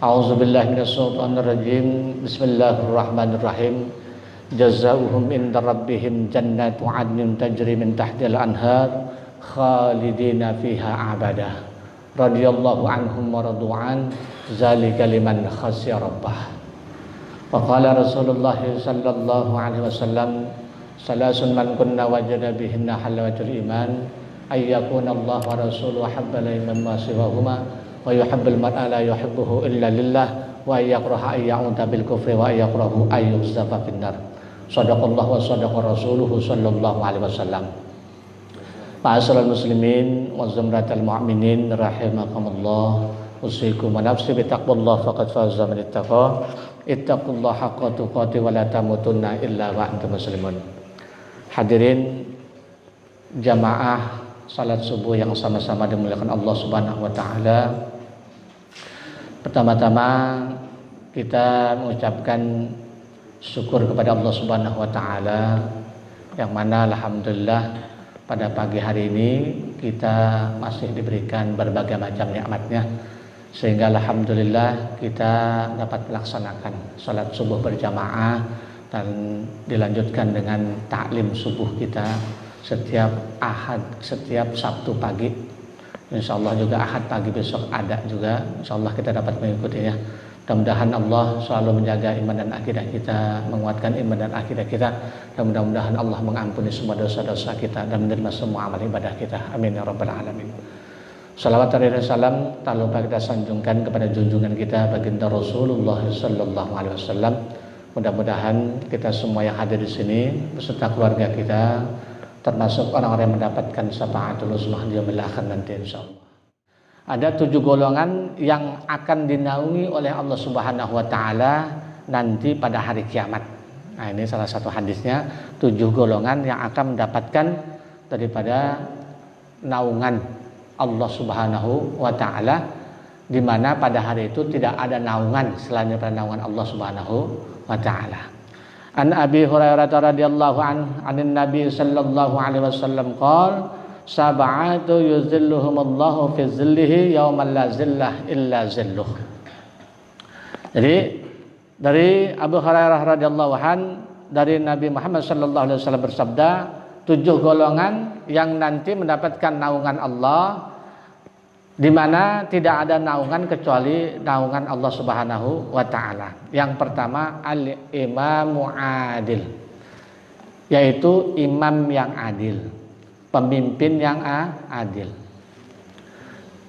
A'udzubillahi minasyaitonirrajim. Bismillahirrahmanirrahim. Jazaohum inda rabbihim jannatu 'adnin tajri min tahtihal anhar khalidina fiha abada. Radhiyallahu anhum wa radu'an. Zalika liman khasya rabbah. Wa qala Rasulullah sallallahu alaihi wasallam, salasun man kunna wajada bihinna halawatul iman, ayyakuna Allah wa rasuluhu habba ilayhi ma siwahuma wa yuhibbul mar'a la yuhibbuhu illa lillah wa yakrahu ayya'uda bil kufri wa yakrahu ayyuzafa finnar. Shadaqallahu wa shadaqa rasuluhu sallallahu alaihi wasallam. Ma'asyiral muslimin wa zumratal mu'minin rahimakumullah, usikum wa nafsi bi taqwallah faqad faza man ittaqa. Ittaqullaha haqqa tuqatih wa la tamutunna illa wa antum muslimun. Hadirin jamaah salat subuh yang sama-sama dimuliakan Allah Subhanahu wa taala. Pertama-tama kita mengucapkan syukur kepada Allah Subhanahu wa taala yang mana alhamdulillah pada pagi hari ini kita masih diberikan berbagai macam nikmatnya, sehingga alhamdulillah kita dapat melaksanakan salat subuh berjamaah dan dilanjutkan dengan taklim subuh kita setiap Ahad, setiap Sabtu pagi. Insyaallah juga Ahad pagi besok ada juga. Insyaallah kita dapat mengikutinya. Mudah-mudahan Allah selalu menjaga iman dan akidah kita, menguatkan iman dan akidah kita, dan mudah-mudahan Allah mengampuni semua dosa-dosa kita dan menerima semua amal ibadah kita. Amin ya rabbal alamin. Salawat dan salam tak lupa kita sanjungkan kepada junjungan kita baginda Rasulullah sallallahu alaihi wasallam. Mudah-mudahan kita semua yang hadir di sini beserta keluarga kita termasuk orang-orang yang mendapatkan syafaatul uzmah di yaumil akhir nanti insyaallah. Ada 7 golongan yang akan dinaungi oleh Allah Subhanahu wa taala nanti pada hari kiamat. Nah, ini salah satu hadisnya, 7 golongan yang akan mendapatkan daripada naungan Allah Subhanahu wa taala, di mana pada hari itu tidak ada naungan selain daripada naungan Allah Subhanahu wa taala. An Abi Hurairah radhiyallahu anin Nabi sallallahu alaihi wasallam qala sab'atu yuzilluhumullahu fi zillihi yaumal la zillah illa zilluh. Jadi dari Abu Hurairah radhiyallahu an dari Nabi Muhammad sallallahu alaihi wasallam bersabda, 7 golongan yang nanti mendapatkan naungan Allah, di mana tidak ada naungan kecuali naungan Allah Subhanahu wa taala. Yang pertama al-imamu adil, yaitu imam yang adil, pemimpin yang adil.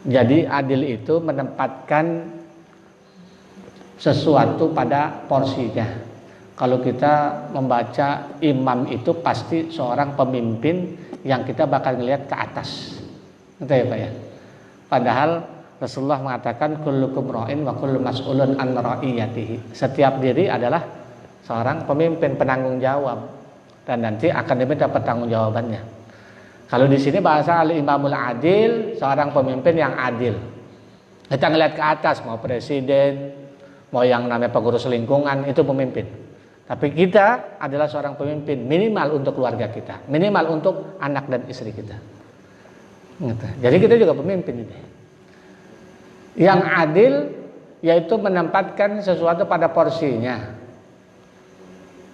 Jadi adil itu menempatkan sesuatu pada porsinya. Kalau kita membaca imam itu pasti seorang pemimpin yang kita bakal melihat ke atas. Gitu ya Pak ya. Padahal Rasulullah mengatakan kullukum ra'in wa kullu mas'ulun an ra'iyatihi. Setiap diri adalah seorang pemimpin, penanggung jawab, dan nanti akan diminta pertanggungjawabannya. Kalau di sini bahasa al-imamul adil, seorang pemimpin yang adil. Kita ngelihat ke atas, mau presiden, mau yang namanya pengurus lingkungan, itu pemimpin. Tapi kita adalah seorang pemimpin minimal untuk keluarga kita, minimal untuk anak dan istri kita. Jadi kita juga pemimpin ini. Yang adil yaitu menempatkan sesuatu pada porsinya.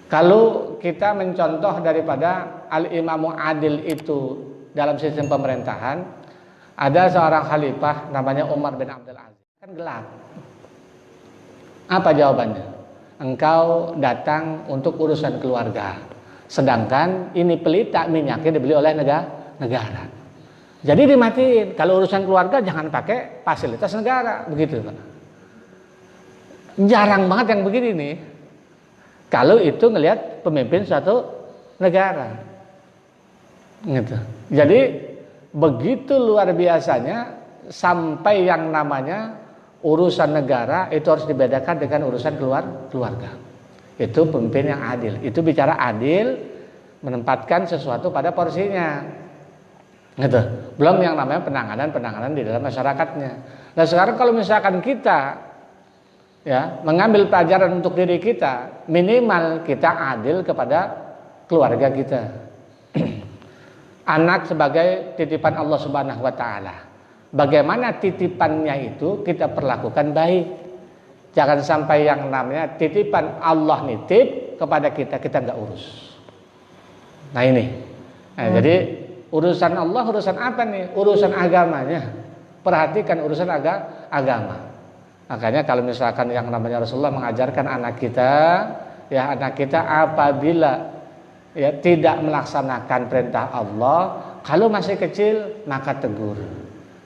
Kalau kita mencontoh daripada al-imamu adil itu dalam sistem pemerintahan, ada seorang khalifah namanya Umar bin Abdul Aziz. Kan gelap. Apa jawabannya? Engkau datang untuk urusan keluarga, sedangkan ini pelita minyaknya dibeli oleh negara. Jadi dimatiin. Kalau urusan keluarga jangan pakai fasilitas negara, begitu Pak. Jarang banget yang begini nih. Kalau itu ngelihat pemimpin suatu negara, gitu. Jadi begitu luar biasanya sampai yang namanya urusan negara itu harus dibedakan dengan urusan keluarga. Itu pemimpin yang adil. Itu bicara adil, menempatkan sesuatu pada porsinya, gitu. Belum yang namanya penanganan di dalam masyarakatnya. Nah sekarang kalau misalkan kita ya mengambil pelajaran untuk diri kita, minimal kita adil kepada keluarga kita. Anak sebagai titipan Allah Subhanahu wa taala. Bagaimana titipannya itu kita perlakukan baik. Jangan sampai yang namanya titipan Allah nitip kepada kita, kita nggak urus. Nah ini. Nah, jadi urusan Allah, urusan apa nih? Urusan agamanya. Perhatikan urusan agama. Makanya kalau misalkan yang namanya Rasulullah mengajarkan anak kita apabila ya tidak melaksanakan perintah Allah, kalau masih kecil maka tegur.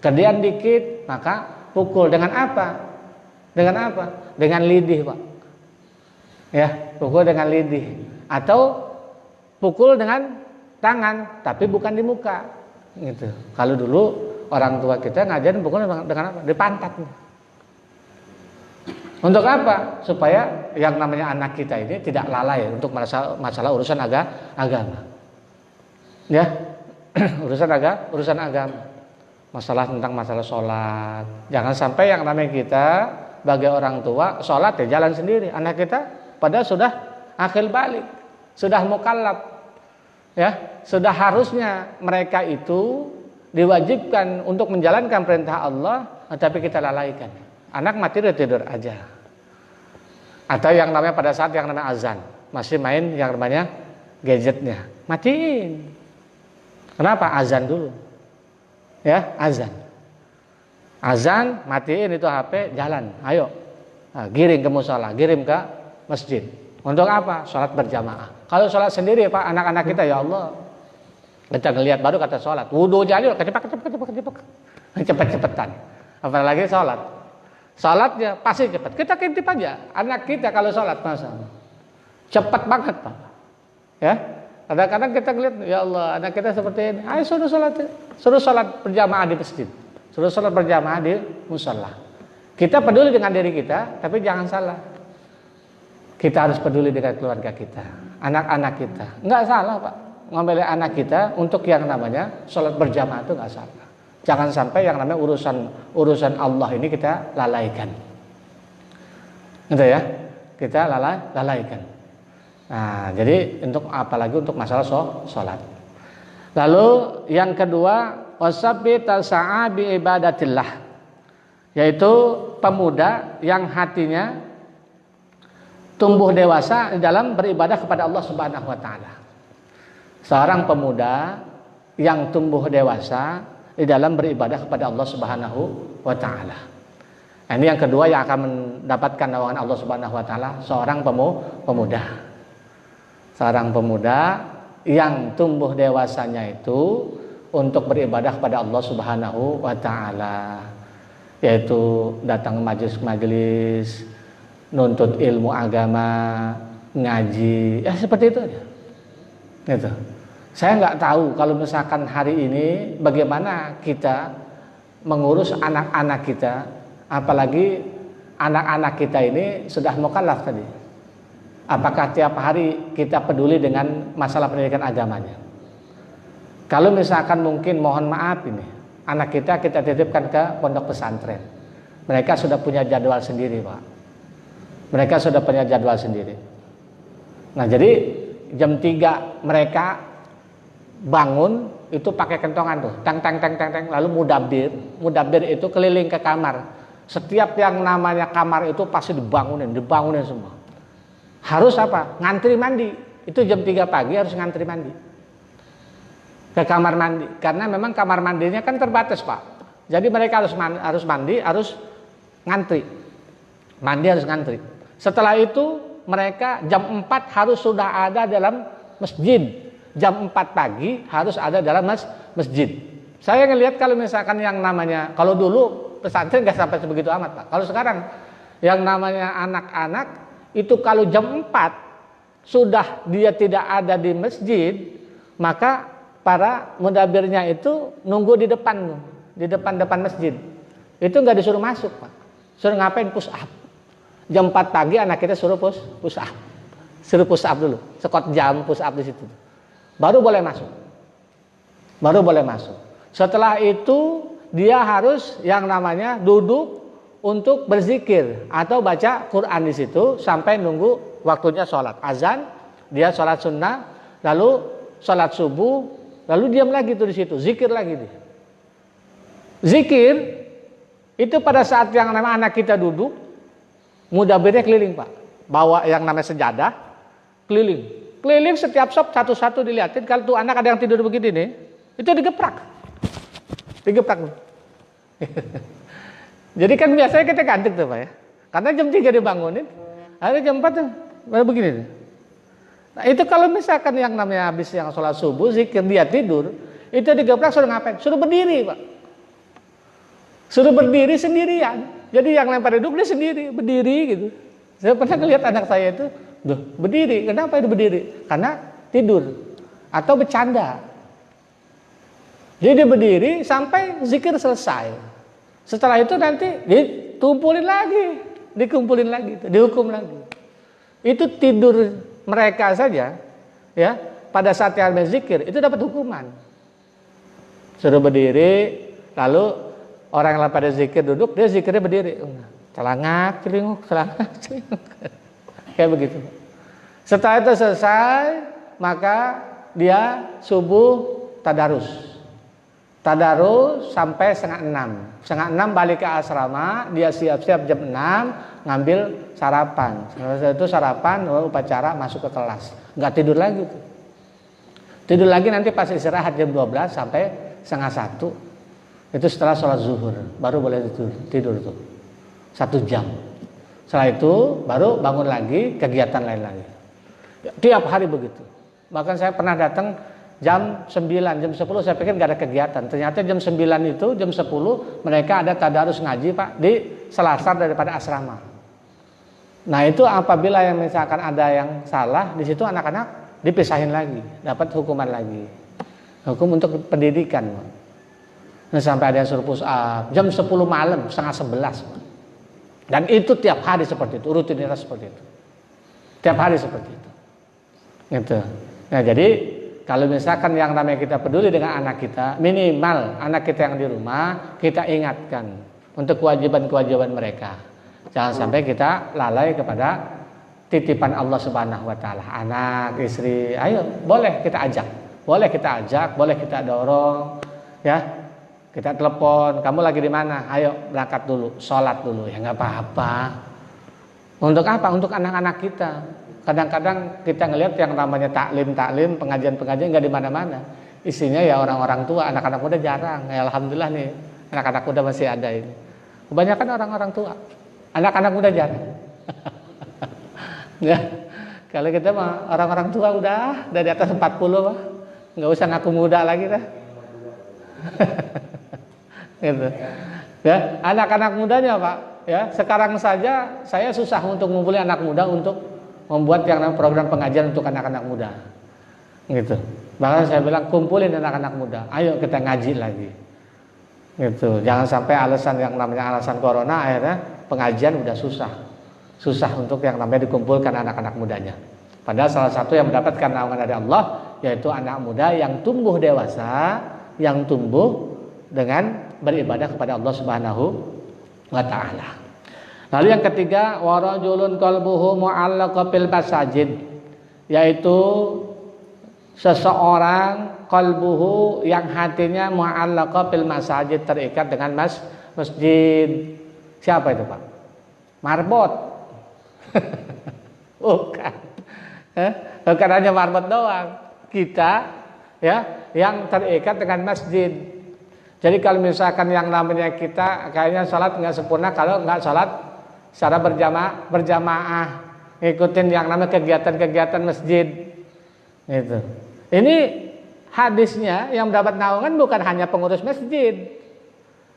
Kemudian dikit maka pukul. Dengan apa? Dengan apa? Dengan lidih, Pak. Ya, pukul dengan lidih. Atau pukul dengan tangan, tapi bukan di muka. Gitu. Kalau dulu orang tua kita ngajarin pukul dengan apa? Di pantat. Untuk apa? Supaya yang namanya anak kita ini tidak lalai untuk masalah urusan agama. Ya, urusan agama. Tentang masalah sholat. Jangan sampai yang namanya kita sebagai orang tua sholat ya jalan sendiri. Anak kita padahal sudah akil balik, sudah mukallaf, ya, sudah harusnya mereka itu diwajibkan untuk menjalankan perintah Allah, tapi kita lalaikan. Anak mati tidur aja. Atau yang namanya pada saat yang namanya azan masih main yang namanya gadgetnya, matiin. Kenapa? Azan dulu. Ya, azan matiin itu HP, jalan, ayo, giring ke musola, giring ke masjid. Untuk apa? Sholat berjamaah. Kalau sholat sendiri Pak, anak-anak kita ya Allah, kita ngelihat baru kata sholat, wudhu jalil, cepet-cepetan. Apalagi sholatnya pasti cepat. Kita intip aja, anak kita kalau sholat masalah cepat banget Pak. Ya. Kadang-kadang kita lihat, ya Allah, anak kita seperti ini. Ayo suruh sholat berjamaah di masjid, suruh sholat berjamaah di musola. Kita peduli dengan diri kita, tapi jangan salah. Kita harus peduli dengan keluarga kita, anak-anak kita. Nggak salah Pak, ngambil anak kita untuk yang namanya sholat berjamaah itu nggak salah. Jangan sampai yang namanya urusan Allah ini kita lalaikan. Gitu ya, kita lalaikan. Nah, jadi apalagi untuk masalah sholat. Lalu yang kedua, wasabbi tasa'a bi ibadatillah, yaitu pemuda yang hatinya tumbuh dewasa di dalam beribadah kepada Allah Subhanahu wa taala. Seorang pemuda yang tumbuh dewasa di dalam beribadah kepada Allah Subhanahu wa taala. Nah, ini yang kedua yang akan mendapatkan naungan Allah Subhanahu wa taala, seorang pemuda. Seorang pemuda yang tumbuh dewasanya itu untuk beribadah kepada Allah Subhanahu wa taala, yaitu datang majelis, nuntut ilmu agama, ngaji, ya seperti itu aja. Gitu. Saya nggak tahu kalau misalkan hari ini bagaimana kita mengurus anak-anak kita, apalagi anak-anak kita ini sudah mukallaf tadi. Apakah tiap hari kita peduli dengan masalah pendidikan agamanya? Kalau misalkan mungkin mohon maaf ini, anak kita titipkan ke pondok pesantren. Mereka sudah punya jadwal sendiri Pak. Mereka sudah punya jadwal sendiri. Nah jadi jam 3 mereka bangun itu pakai kentongan tuh, tang, lalu mudabbir itu keliling ke kamar. Setiap yang namanya kamar itu pasti dibangunin semua. Harus apa? Ngantri mandi. Itu jam 3 pagi harus ngantri mandi ke kamar mandi, karena memang kamar mandinya kan terbatas Pak. Jadi mereka harus mandi, harus ngantri. Mandi harus ngantri. Setelah itu mereka jam 4 harus sudah ada dalam masjid. Jam 4 pagi harus ada dalam masjid. Saya ngelihat kalau misalkan yang namanya, kalau dulu pesantren nggak sampai sebegitu amat Pak. Kalau sekarang yang namanya anak-anak itu kalau jam 4 sudah dia tidak ada di masjid, maka para mudabbirnya itu nunggu di depan masjid. Itu nggak disuruh masuk Pak. Suruh ngapain? Push up. Jam 4 pagi anak kita suruh push up. Suruh push up dulu. Sekot jam push up di situ. Baru boleh masuk. Setelah itu dia harus yang namanya duduk untuk berzikir atau baca Quran di situ sampai nunggu waktunya sholat azan, dia sholat sunnah, lalu sholat subuh, lalu diam lagi tuh di situ, zikir lagi dia. Zikir itu pada saat yang namanya anak kita duduk, Mudabirnya keliling Pak, bawa yang namanya sejadah, keliling setiap sop satu-satu dilihatin. Kalau tuh anak ada yang tidur begini nih, itu digeprak. Jadi kan biasanya kita ganti tuh Pak ya, karena jam 3 dibangunin, ada jam 4 tuh baru begini. Nah itu kalau misalkan yang namanya habis yang sholat subuh, zikir, dia tidur, itu digeprak suruh ngapain? Suruh berdiri Pak. Suruh berdiri sendirian. Jadi yang lempar duduk dia sendiri, berdiri gitu. Saya pernah lihat anak saya itu, berdiri. Kenapa itu berdiri? Karena tidur atau bercanda. Jadi dia berdiri sampai zikir selesai. Setelah itu nanti dikumpulin lagi, dihukum lagi. Itu tidur mereka saja, ya. Pada saat yang zikir itu dapat hukuman. Suruh berdiri, lalu orang yang pada zikir duduk, dia zikirnya berdiri. Celangak, celinguk. Kayak begitu. Setelah itu selesai, maka dia subuh tadarus sampai 5:30. 5:30 balik ke asrama, dia siap-siap jam 6 ngambil sarapan. Setelah itu sarapan, upacara masuk ke kelas. Nggak tidur lagi tuh. Tidur lagi nanti pas istirahat jam 12 sampai 12:30. Itu setelah sholat zuhur baru boleh tidur tuh 1 jam. Setelah itu baru bangun lagi, kegiatan lain lagi. Tiap hari begitu. Bahkan saya pernah datang jam 9, jam 10 saya pikir nggak ada kegiatan. Ternyata jam 9 itu, jam 10 mereka ada tadarus ngaji Pak di selasar daripada asrama. Nah itu apabila yang misalkan ada yang salah, di situ anak-anak dipisahin lagi, dapat hukuman lagi. Hukum untuk pendidikan. Nah, sampai ada yang suruh push up jam 10 malam, 10:30. Dan itu tiap hari seperti itu, rutinitas seperti itu. Tiap hari seperti itu. Gitu. Nah, jadi kalau misalkan yang namanya kita peduli dengan anak kita, minimal anak kita yang di rumah kita ingatkan untuk kewajiban-kewajiban mereka. Jangan sampai kita lalai kepada titipan Allah Subhanahu wa taala. Anak, istri, ayo boleh kita ajak. Boleh kita ajak, boleh kita dorong, ya. Kita telepon, kamu lagi di mana? Ayo berangkat dulu, sholat dulu. Ya nggak apa-apa. Untuk apa? Untuk anak-anak kita. Kadang-kadang kita ngelihat yang namanya taklim, pengajian nggak di mana-mana. Isinya ya orang-orang tua, anak-anak muda jarang. Ya alhamdulillah nih, anak-anak muda masih ada ini. Kebanyakan orang-orang tua, anak-anak muda jarang. Ya, kalau kita mah orang-orang tua udah di atas 40 mah, nggak usah ngaku muda lagi dah. Gitu. Ya, anak-anak mudanya Pak, ya sekarang saja saya susah untuk ngumpulin anak muda untuk membuat yang namanya program pengajian untuk anak-anak muda. Gitu. Bahkan saya bilang kumpulin anak-anak muda, ayo kita ngaji lagi. Gitu. Jangan sampai alasan yang namanya alasan corona akhirnya pengajian udah susah. Susah untuk yang namanya dikumpulkan anak-anak mudanya. Padahal salah satu yang mendapatkan naungan dari Allah yaitu anak muda yang tumbuh dewasa, yang tumbuh dengan beribadah kepada Allah Subhanahu wa taala. Lalu yang ketiga, warajulun qalbuhu mu'allaqun bil masajid, yaitu seseorang qalbuhu yang hatinya mu'allaqun bil masajid, terikat dengan masjid. Siapa itu, Pak? Marbot. Bukan. Bukan hanya marbot doang. Kita ya yang terikat dengan masjid. Jadi kalau misalkan yang namanya kita kayaknya sholat nggak sempurna kalau nggak sholat secara berjamaah, ngikutin yang namanya kegiatan-kegiatan masjid. Gitu. Ini hadisnya yang mendapat naungan bukan hanya pengurus masjid.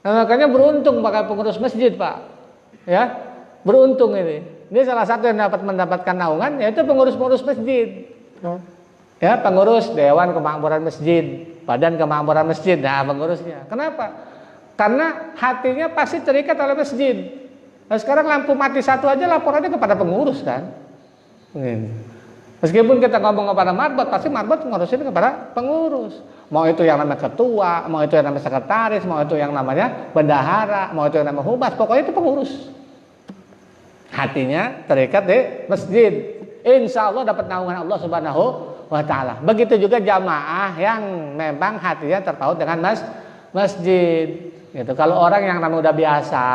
Nah, makanya beruntung pakai pengurus masjid Pak. Ya, beruntung ini. Ini salah satu yang mendapatkan naungan yaitu pengurus-pengurus masjid. Ya, pengurus Dewan Kemakmuran Masjid, Badan Kemakmuran Masjid, nah pengurusnya. Kenapa? Karena hatinya pasti terikat oleh masjid. Nah, sekarang lampu mati satu aja laporannya kepada pengurus kan. Meskipun kita ngomong kepada marbot, pasti marbot ngurusin kepada pengurus. Mau itu yang namanya ketua, mau itu yang namanya sekretaris, mau itu yang namanya bendahara, mau itu yang namanya humas, pokoknya itu pengurus. Hatinya terikat di masjid. Insya Allah dapat naungan Allah Subhanahu wa ta'ala. Begitu juga jamaah yang memang hatinya terpaut dengan masjid gitu. Kalau orang yang namanya udah biasa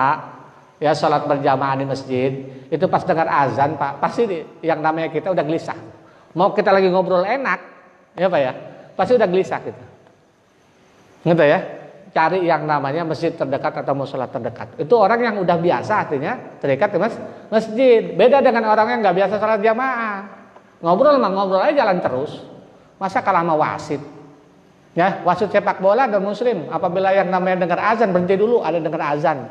ya sholat berjamaah di masjid, itu pas dengar azan Pak, pasti yang namanya kita udah gelisah. Mau kita lagi ngobrol enak, ya Pak ya, pasti udah gelisah kita. Gitu ya, cari yang namanya masjid terdekat atau musola terdekat. Itu orang yang udah biasa artinya terikat di masjid. Beda dengan orang yang nggak biasa sholat jamaah. Ngobrol mah ngobrol aja jalan terus. Masa kalah sama wasit? Ya, wasit sepak bola dan muslim. Apabila yang namanya dengar azan berhenti dulu, ada dengar azan.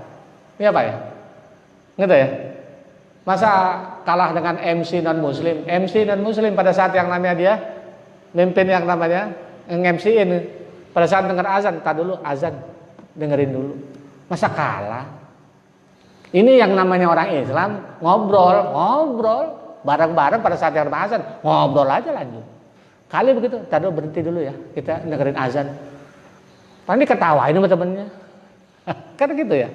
Iya Pak ya? Gitu ya? Masa kalah dengan MC non muslim? MC non muslim pada saat yang namanya dia mimpin yang namanya nge-MC-in pada saat dengar azan, tak dulu azan, dengerin dulu. Masa kalah? Ini yang namanya orang Islam ngobrol bareng-bareng pada saat yang azan, ngobrol aja lanjut. Kali begitu, tadi berhenti dulu ya, kita dengerin azan. Paling diketawain sama temennya, kan gitu ya.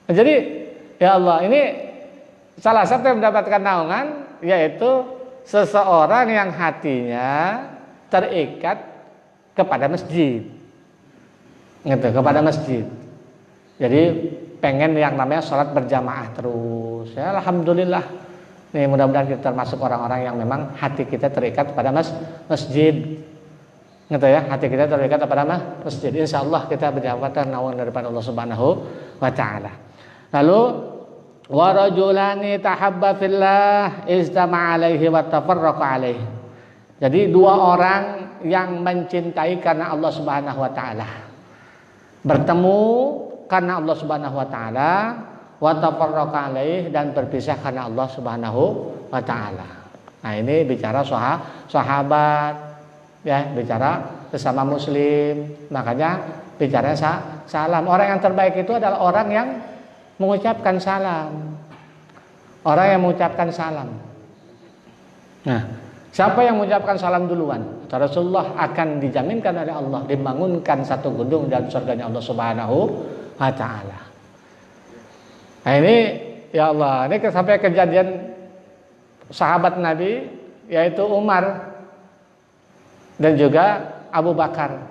Jadi ya Allah, ini salah satu yang mendapatkan naungan, yaitu seseorang yang hatinya terikat kepada masjid, gitu, kepada masjid. Jadi pengen yang namanya sholat berjamaah terus. Ya alhamdulillah. Nih mudah-mudahan kita termasuk orang-orang yang memang hati kita terikat kepada masjid, gitu ya. Hati kita terikat kepada masjid. Insya Allah kita mendapatkan naungan daripada Allah Subhanahu wa Ta'ala. Lalu warajulani tahabba fillah istama alaihi wa tafarraqa alaihi. Jadi dua orang yang mencintai karena Allah Subhanahu wa Ta'ala, bertemu karena Allah Subhanahu wa Ta'ala, wa tafarraqa alaih, dan berpisah karena Allah Subhanahu wa Ta'ala. Nah, ini bicara sahabat ya, bicara sesama muslim. Makanya bicara salam. Orang yang terbaik itu adalah orang yang mengucapkan salam. Orang yang mengucapkan salam. Nah, siapa yang mengucapkan salam duluan? Rasulullah akan dijaminkan oleh Allah dibangunkan satu gedung dalam surganya Allah Subhanahu wa Ta'ala. Nah ini ya Allah, ini sampai kejadian sahabat Nabi, yaitu Umar dan juga Abu Bakar.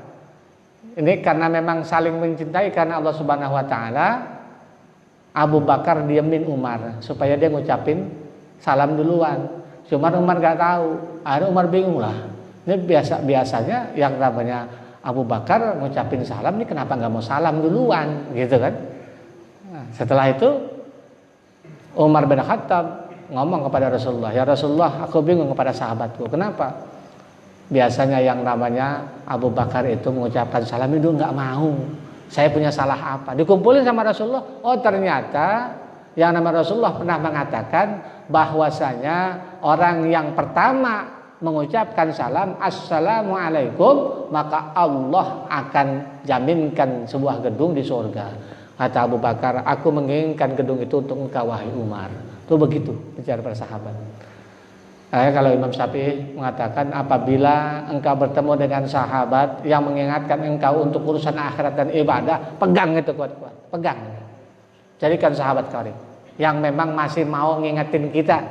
Ini karena memang saling mencintai karena Allah Subhanahu wa Ta'ala, Abu Bakar diemin Umar supaya dia ngucapin salam duluan. Cuma Umar gak tahu. Akhirnya Umar bingung lah. Ini biasanya yang namanya Abu Bakar ngucapin salam, ini kenapa gak mau salam duluan, gitu kan? Nah, setelah itu Umar bin Khattab ngomong kepada Rasulullah, ya Rasulullah, aku bingung kepada sahabatku, kenapa? Biasanya yang namanya Abu Bakar itu mengucapkan salam itu nggak mau. Saya punya salah apa? Dikumpulin sama Rasulullah. Oh ternyata yang nama Rasulullah pernah mengatakan bahwasanya orang yang pertama mengucapkan salam assalamualaikum, maka Allah akan jaminkan sebuah gedung di surga. Kata Abu Bakar, aku menginginkan gedung itu untuk engkau wahai Umar. Itu begitu bicara para sahabat. Kalau Imam Syafi'i mengatakan apabila engkau bertemu dengan sahabat yang mengingatkan engkau untuk urusan akhirat dan ibadah, pegang itu kuat-kuat, pegang. Jadikan sahabat karib yang memang masih mau ngingetin kita,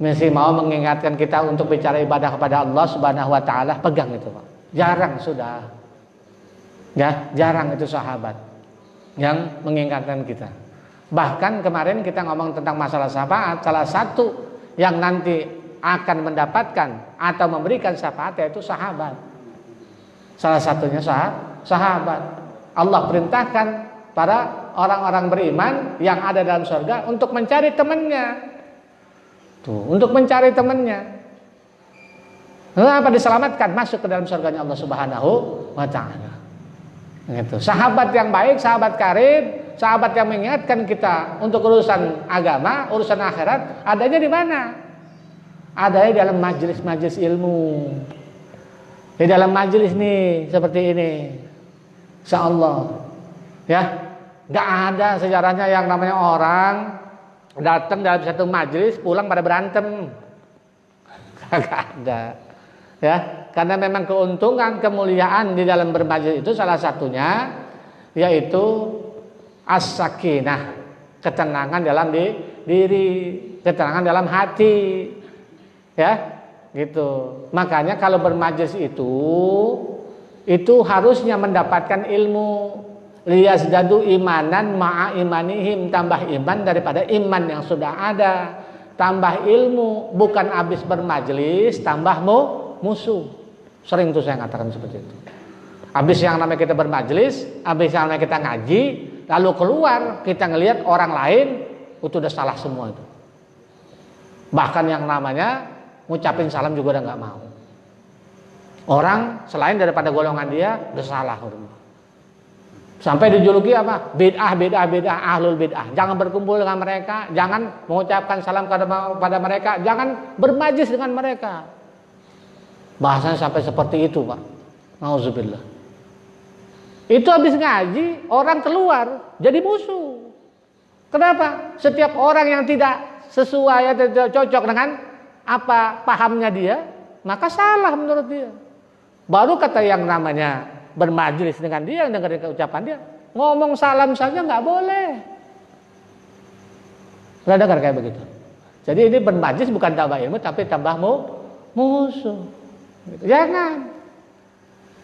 masih mau mengingatkan kita untuk bicara ibadah kepada Allah Subhanahu wa Ta'ala, pegang itu Pak. Jarang sudah, ya jarang itu sahabat yang mengingatkan kita. Bahkan kemarin kita ngomong tentang masalah syafaat, salah satu yang nanti akan mendapatkan atau memberikan syafaat yaitu sahabat. Salah satunya sahabat. Allah perintahkan para orang-orang beriman yang ada dalam surga untuk mencari temannya. Tuh, untuk mencari temannya. Kenapa diselamatkan masuk ke dalam surganya Allah Subhanahu wa Ta'ala. Gitu. Sahabat yang baik, sahabat karib, sahabat yang mengingatkan kita untuk urusan agama, urusan akhirat, adanya di mana? Adanya dalam majelis-majelis ilmu. Di dalam majelis nih seperti ini. Insyaallah. Ya, enggak ada sejarahnya yang namanya orang datang dalam satu majelis pulang pada berantem. Enggak ada. Ya, karena memang keuntungan kemuliaan di dalam bermajelis itu salah satunya yaitu as-sakinah, ketenangan dalam diri, ketenangan dalam hati. Ya, gitu. Makanya kalau bermajelis itu harusnya mendapatkan ilmu. liyazdadu imanan ma'a imanihim, tambah iman daripada iman yang sudah ada, tambah ilmu, bukan habis bermajlis tambah musuh. Sering tuh saya katakan seperti itu. Habis yang namanya kita bermajlis, habis yang namanya kita ngaji, lalu keluar kita ngelihat orang lain itu udah salah semua itu. Bahkan yang namanya ngucapin salam juga udah nggak mau. Orang selain daripada golongan dia udah salah. Sampai dijuluki apa? Bid'ah, ahlul bid'ah. Jangan berkumpul dengan mereka, jangan mengucapkan salam kepada mereka, jangan bermajlis dengan mereka. Bahasanya sampai seperti itu, Pak. Nauzubillah. Itu habis ngaji, orang keluar jadi musuh. Kenapa? Setiap orang yang tidak sesuai atau tidak cocok dengan apa pahamnya dia, maka salah menurut dia. Baru kata yang namanya bermajlis dengan dia, yang dengerin ucapan dia, ngomong salam saja nggak boleh. Sudah dengar kayak begitu. Jadi ini bermajlis bukan tambah ilmu, tapi tambah musuh. Jangan.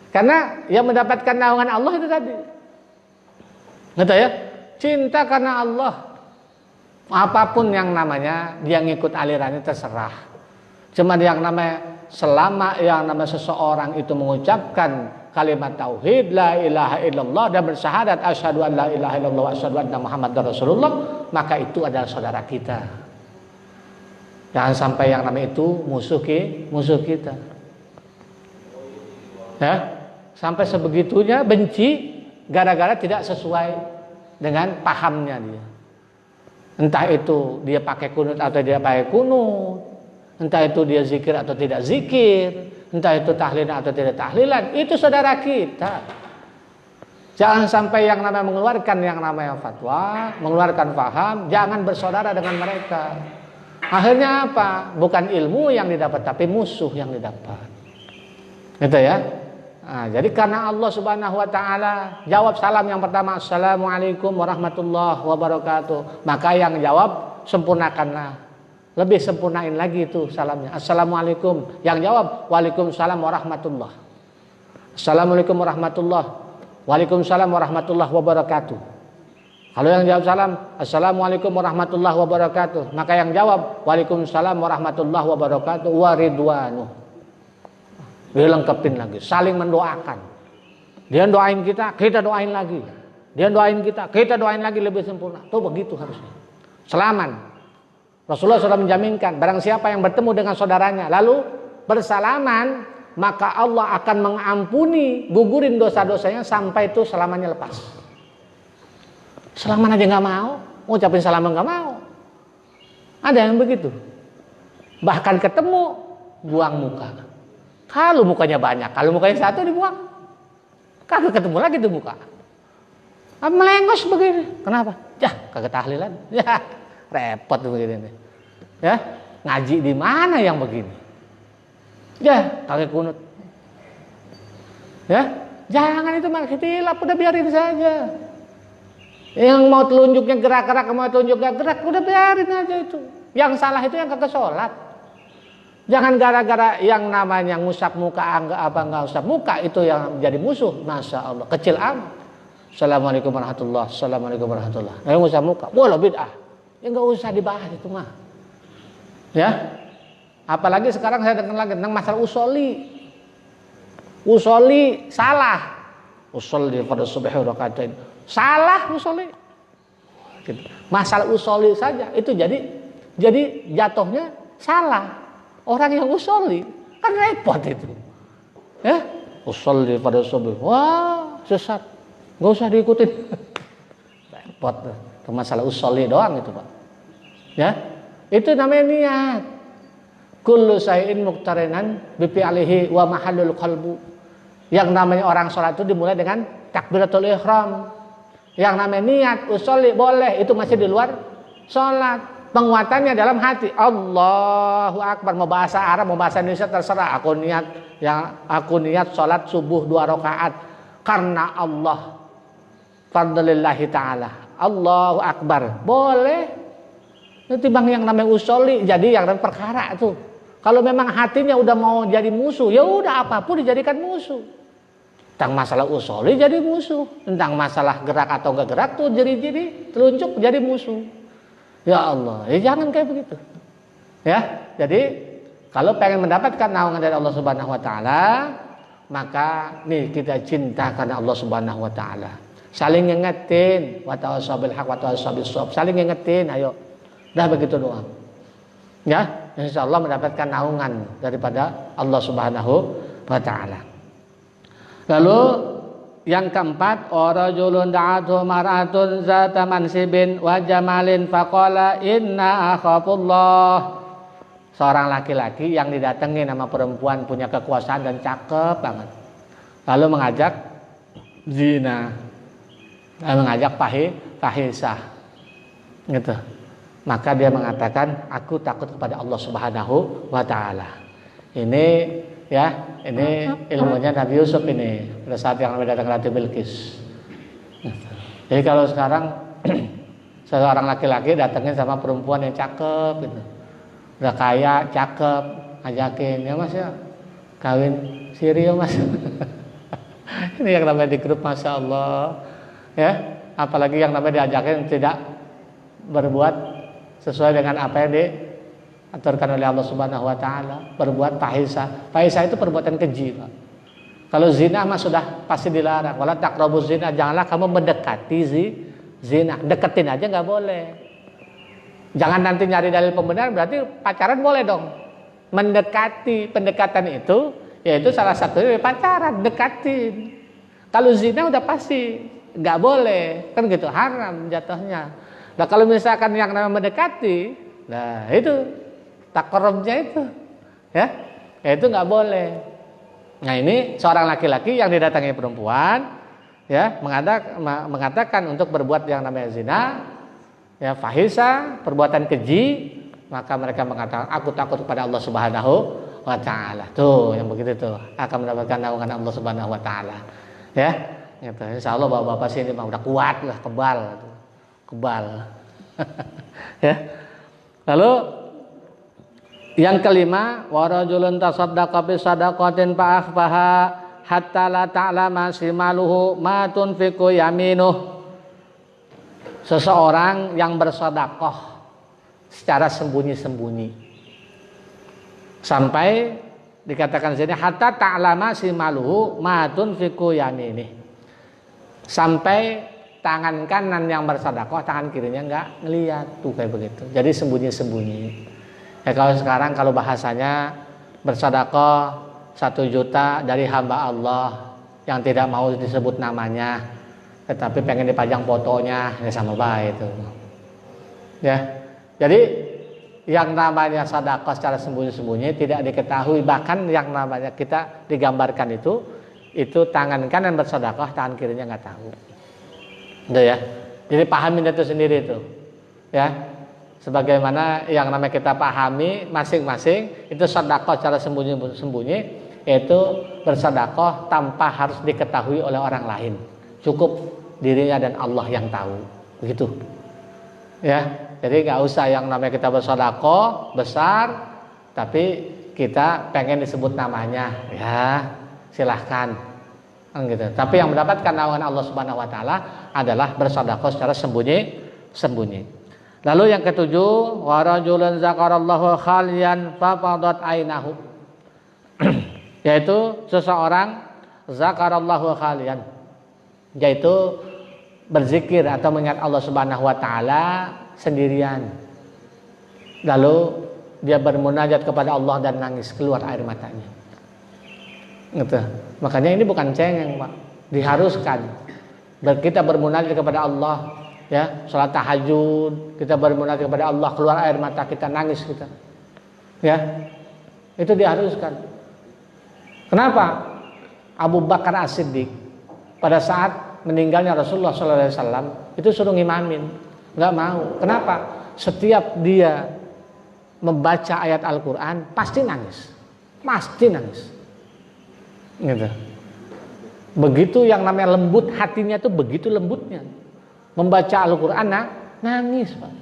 Karena yang mendapatkan naungan Allah itu tadi. Gitu ya. Cinta karena Allah. Apapun yang namanya dia ngikut alirannya terserah. Cuma yang namanya selama yang namanya seseorang itu mengucapkan kalimat tauhid la ilaha illallah dan bersyahadat asyhadu an la ilaha illallah wa asyhadu anna muhammadar rasulullah, maka itu adalah saudara kita. Jangan sampai yang namanya itu musuh kita. Ya, sampai sebegitunya benci gara-gara tidak sesuai dengan pahamnya dia. Entah itu dia pakai kunut atau dia pakai kunut, entah itu dia zikir atau tidak zikir, entah itu tahlilan atau tidak tahlilan, itu saudara kita. Jangan sampai yang namanya mengeluarkan yang namanya fatwa, mengeluarkan paham, jangan bersaudara dengan mereka. Akhirnya apa? Bukan ilmu yang didapat, tapi musuh yang didapat. Gitu ya. Nah, jadi karena Allah Subhanahu wa taala jawab salam yang pertama, Assalamualaikum warahmatullahi wabarakatuh. Maka yang jawab sempurnakanlah. Lebih sempurnain lagi itu salamnya. Assalamualaikum. Yang jawab Waalaikumsalam warahmatullah. Assalamualaikum warahmatullah. Waalaikumsalam warahmatullahi wabarakatuh. Kalau yang jawab salam Assalamualaikum warahmatullahi wabarakatuh, maka yang jawab Waalaikumsalam warahmatullahi wabarakatuh waridwanuh. Dilengkapin lagi, saling mendoakan. Dia doain kita, kita doain lagi. Dia doain kita doain lagi, lebih sempurna. Tuh begitu harusnya. Selaman. Rasulullah sudah menjaminkan, barang siapa yang bertemu dengan saudaranya lalu bersalaman, maka Allah akan mengampuni, gugurin dosa-dosanya sampai itu selamanya lepas. Salaman aja nggak mau, ngucapin salaman nggak mau. Ada yang begitu. Bahkan ketemu, buang muka. Kalau mukanya banyak, kalau mukanya satu dibuang, kagak ketemu lagi tuh muka. Melengos begini, kenapa? Ya kagak tahlilan, ya repot tuh begini. Ya ngaji di mana yang begini? Ya kagak kunut. Ya jangan itu maksud hilap, udah biarin saja. Yang mau telunjuknya gerak-gerak, mau telunjuknya gerak, udah biarin aja itu. Yang salah itu yang kagak sholat. Jangan gara-gara yang namanya ngusap muka, nggak usap muka itu yang jadi musuh. Masya Allah, kecil amat. Assalamualaikum warahmatullah, assalamualaikum warahmatullah. Yang ngusap muka, boleh bid'ah. Ya nggak usah dibahas itu mah. Ya, apalagi sekarang saya dengar lagi tentang masalah usoli. Usoli salah. Usoli pada subuh rakatain. Salah usoli. Masalah usoli saja itu jadi jatuhnya salah. Orang yang usoli kan repot itu, ya usoli pada subuh, wah sesat, nggak usah diikutin, repot tuh. Masalah usoli doang itu Pak, ya itu namanya niat. Kullu syai'in muqtarinan bi fi'lihi wa mahallul qalbu. Yang namanya orang sholat itu dimulai dengan takbiratul ihram. Yang namanya niat usoli boleh, itu masih di luar sholat. Penguatannya dalam hati. Allahu Akbar. Mau bahasa Arab, mau bahasa Indonesia terserah. Aku niat sholat subuh 2 rakaat karena Allah. Fadlillahi ta'ala. Allahu Akbar. Boleh. Nanti bang yang namanya usoli jadi yang perkara tuh. Kalau memang hatinya udah mau jadi musuh, ya udah apapun dijadikan musuh. Tentang masalah usuli jadi musuh, tentang masalah gerak atau enggak gerak tuh jadi telunjuk jadi musuh. Ya Allah, jangan kayak begitu. Ya, jadi kalau pengen mendapatkan naungan dari Allah Subhanahu wa taala, maka nih kita cinta karena Allah Subhanahu wa taala. Saling ngingetin, wa tawassabil haq wa tawassabil shawab. Saling ngingetin, ayo. Dah begitu doang. Ya, insyaallah mendapatkan naungan daripada Allah Subhanahu wa taala. Lalu yang keempat, rajulun da'athu mar'atun zata mansibin wa jamalin faqala inna akhafullah. Seorang laki-laki yang didatangi nama perempuan punya kekuasaan dan cakep banget. Lalu mengajak zina. Lalu mengajak fahisah. Gitu. Maka dia mengatakan, aku takut kepada Allah Subhanahu wa taala. Ini ilmunya Nabi Yusuf ini pada saat yang datang Ratu Bilqis. Jadi kalau sekarang seorang laki-laki datangin sama perempuan yang cakep gitu, udah kaya, cakep, ajakin, ya mas ya kawin siri ya mas. Ini yang namanya di grup, masya Allah, ya. Apalagi yang namanya diajakin tidak berbuat sesuai dengan apa yang diaturkan oleh Allah Subhanahu wa taala, berbuat fahisah. Fahisah itu perbuatan keji, Pak. Kalau zina mah sudah pasti dilarang. Wala taqrabuz zina, janganlah kamu mendekati zina. Deketin aja nggak boleh. Jangan nanti nyari dalil pembenaran, berarti pacaran boleh dong. Mendekati, pendekatan itu yaitu salah satunya pacaran, dekatin. Kalau zina udah pasti nggak boleh, kan gitu, haram jatuhnya. Nah kalau misalkan yang namanya mendekati, nah itu takrobnya itu, ya itu nggak boleh. Nah ini seorang laki-laki yang didatangi perempuan, ya mengatakan untuk berbuat yang namanya zina, ya fahisah, perbuatan keji, maka mereka mengatakan aku takut kepada Allah Subhanahu wa taala. Tuh yang begitu tuh akan mendapatkan naungan Allah Subhanahu wa taala. Ya, gitu. Insyaallah bapak-bapak sini mah udah kuat lah, kebal. Ya. Lalu yang kelima, warajulun tasaddaqa bi sadaqatin fa akhfaha hatta la ta'lama shimaluhu ma tunfiqu yaminuh. Seseorang yang bersedekah secara sembunyi-sembunyi. Sampai dikatakan sini hatta ta'lama shimaluhu ma tunfiqu yaminih. Sampai tangan kanan yang bersedekah, tangan kirinya enggak ngelihat, tuh kayak begitu. Jadi sembunyi-sembunyi. Ya kalau sekarang kalau bahasanya bersedekah 1 juta dari hamba Allah yang tidak mau disebut namanya, tetapi pengen dipajang fotonya, ya sama baik itu. Ya. Jadi yang namanya sedekah secara sembunyi-sembunyi tidak diketahui, bahkan yang namanya kita digambarkan itu tangan kanan bersedekah, tangan kirinya nggak tahu. Gitu ya. Jadi pahamin itu sendiri itu. Ya. Sebagaimana yang namanya kita pahami masing-masing itu sedekah secara sembunyi-sembunyi, yaitu bersedekah tanpa harus diketahui oleh orang lain. Cukup dirinya dan Allah yang tahu. Begitu. Ya. Jadi nggak usah yang namanya kita bersedekah besar tapi kita pengen disebut namanya. Ya, silahkan. Gitu. Tapi yang mendapatkan naungan Allah Subhanahu wa taala adalah bersedekah secara sembunyi. Lalu yang ketujuh, wa rajulun zakarallahu khalian fa fadat ainahu. Yaitu seseorang zakarallahu khalian, yaitu berzikir atau mengingat Allah Subhanahu wa taala sendirian. Lalu dia bermunajat kepada Allah dan nangis keluar air matanya. Gitu. Makanya ini bukan cengeng, Pak. Diharuskan. Kita bermunajat kepada Allah, ya, salat tahajud, kita bermunajat kepada Allah, keluar air mata kita, nangis kita. Ya. Itu diharuskan. Kenapa? Abu Bakar As-Siddiq pada saat meninggalnya Rasulullah SAW itu suruh ngimamin, nggak mau. Kenapa? Setiap dia membaca ayat Al-Quran pasti nangis. Gitu. Begitu yang namanya lembut hatinya itu begitu lembutnya. Membaca Al-Quran nangis, Pak.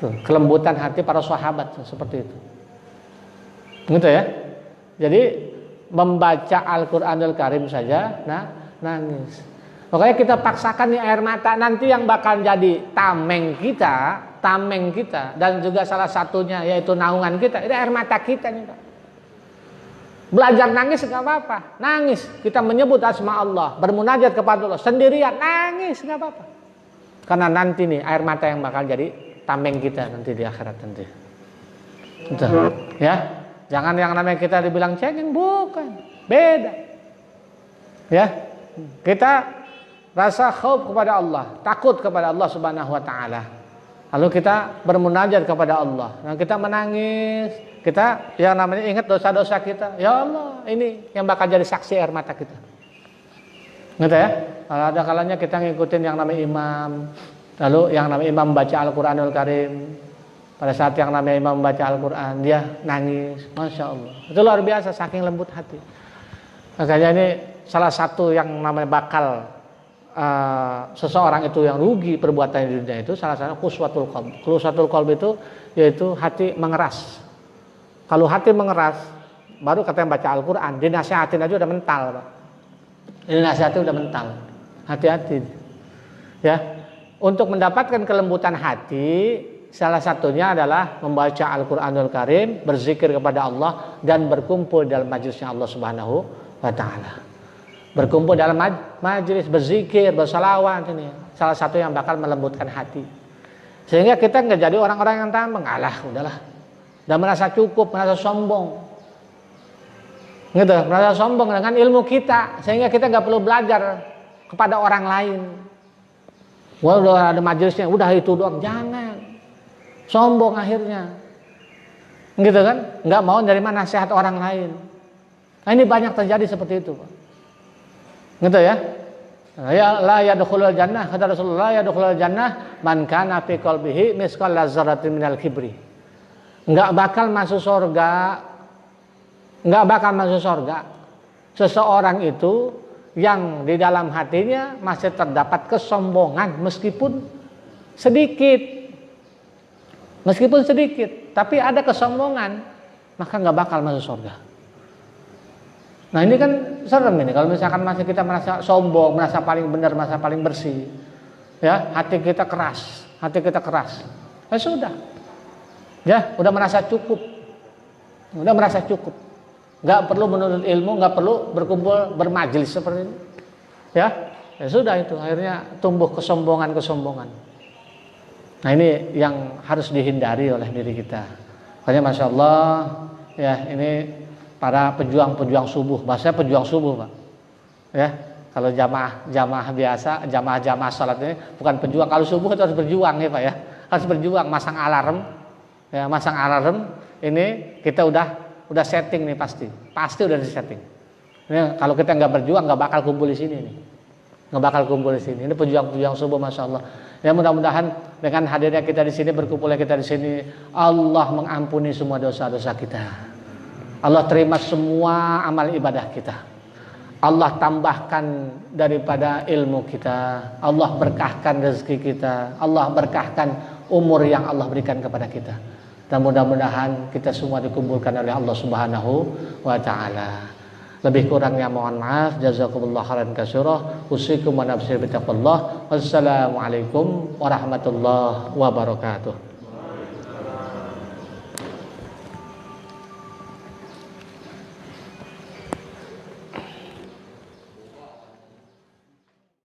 Tuh, kelembutan hati para sahabat seperti itu. Gitu ya. Jadi membaca Al-Qur'anul Karim saja nangis. Pokoknya kita paksakan nih air mata, nanti yang bakal jadi tameng kita dan juga salah satunya yaitu naungan kita, itu air mata kita nih Pak. Belajar nangis nggak apa-apa, nangis. Kita menyebut asma Allah, bermunajat kepada Allah sendirian, nangis nggak apa-apa. Karena nanti nih air mata yang bakal jadi tameng kita nanti di akhirat nanti. Betul. Ya, jangan yang namanya kita dibilang cengeng, bukan, beda. Ya, kita rasa khauf kepada Allah, takut kepada Allah Subhanahu wa taala. Lalu kita bermunajat kepada Allah. Dan kita menangis, kita yang namanya ingat dosa-dosa kita. Ya Allah, ini yang bakal jadi saksi air mata kita. Gitu ya. Kalau ada kalanya kita ngikutin yang namanya imam, lalu yang namanya imam membaca Al-Qur'anul Karim. Pada saat yang namanya imam membaca Al-Qur'an, dia nangis. Masya Allah. Itu luar biasa, saking lembut hati. Makanya ini salah satu yang namanya bakal seseorang itu yang rugi perbuatan di dunia itu salah satu quswatul qalb. Quswatul qalb itu yaitu hati mengeras. Kalau hati mengeras, baru katanya baca Al-Qur'an, dinasihatin aja udah mental, Pak. Dinasihatin udah mental. Hati-hati. Ya. Untuk mendapatkan kelembutan hati, salah satunya adalah membaca Al-Qur'anul Karim, berzikir kepada Allah dan berkumpul dalam majlisnya Allah Subhanahu wa taala. Berkumpul dalam majelis, berzikir, bersalawat, ini salah satu yang bakal melembutkan hati. Sehingga kita nggak jadi orang-orang yang tambeng, alah udahlah, dan merasa cukup, merasa sombong, gitu, merasa sombong dengan ilmu kita, sehingga kita nggak perlu belajar kepada orang lain. Wah, udah ada majelisnya, udah itu doang, jangan sombong akhirnya, gitu kan? Nggak mau nerima nasihat orang lain. Nah, ini banyak terjadi seperti itu, Pak. Gitu ya. Ya la yadkhulul jannah, kata Rasulullah, yadkhulul jannah man kana fi qalbihi misqal dzarratin minal kibri. Enggak bakal masuk surga seseorang itu yang di dalam hatinya masih terdapat kesombongan meskipun sedikit. Meskipun sedikit, tapi ada kesombongan, maka enggak bakal masuk surga. Nah ini kan serem ini kalau misalkan masih kita merasa sombong, merasa paling benar, merasa paling bersih, ya hati kita keras, ya sudah, ya udah merasa cukup, nggak perlu menuntut ilmu, nggak perlu berkumpul bermajelis seperti ini, ya sudah itu akhirnya tumbuh kesombongan. Nah ini yang harus dihindari oleh diri kita. Makanya masya Allah, ya ini para pejuang subuh, bahasanya pejuang subuh, Pak. Ya, kalau jamaah biasa, jamaah salat ini bukan pejuang. Kalau subuh itu harus berjuang ya, Pak ya. Harus berjuang, masang alarm. Ya, masang alarm. Ini kita udah setting nih pasti udah disetting. Ini kalau kita nggak berjuang nggak bakal kumpul di sini nih. Nggak bakal kumpul di sini. Ini pejuang subuh, masya Allah. Ya mudah-mudahan dengan hadirnya kita di sini, berkumpulnya kita di sini, Allah mengampuni semua dosa-dosa kita. Allah terima semua amal ibadah kita. Allah tambahkan daripada ilmu kita. Allah berkahkan rezeki kita. Allah berkahkan umur yang Allah berikan kepada kita. Dan mudah-mudahan kita semua dikumpulkan oleh Allah Subhanahu wa taala. Lebih kurangnya mohon maaf. Jazakumullah khairan katsira. Usikum wa nafsi bi taqwallah. Wassalamualaikum warahmatullahi wabarakatuh.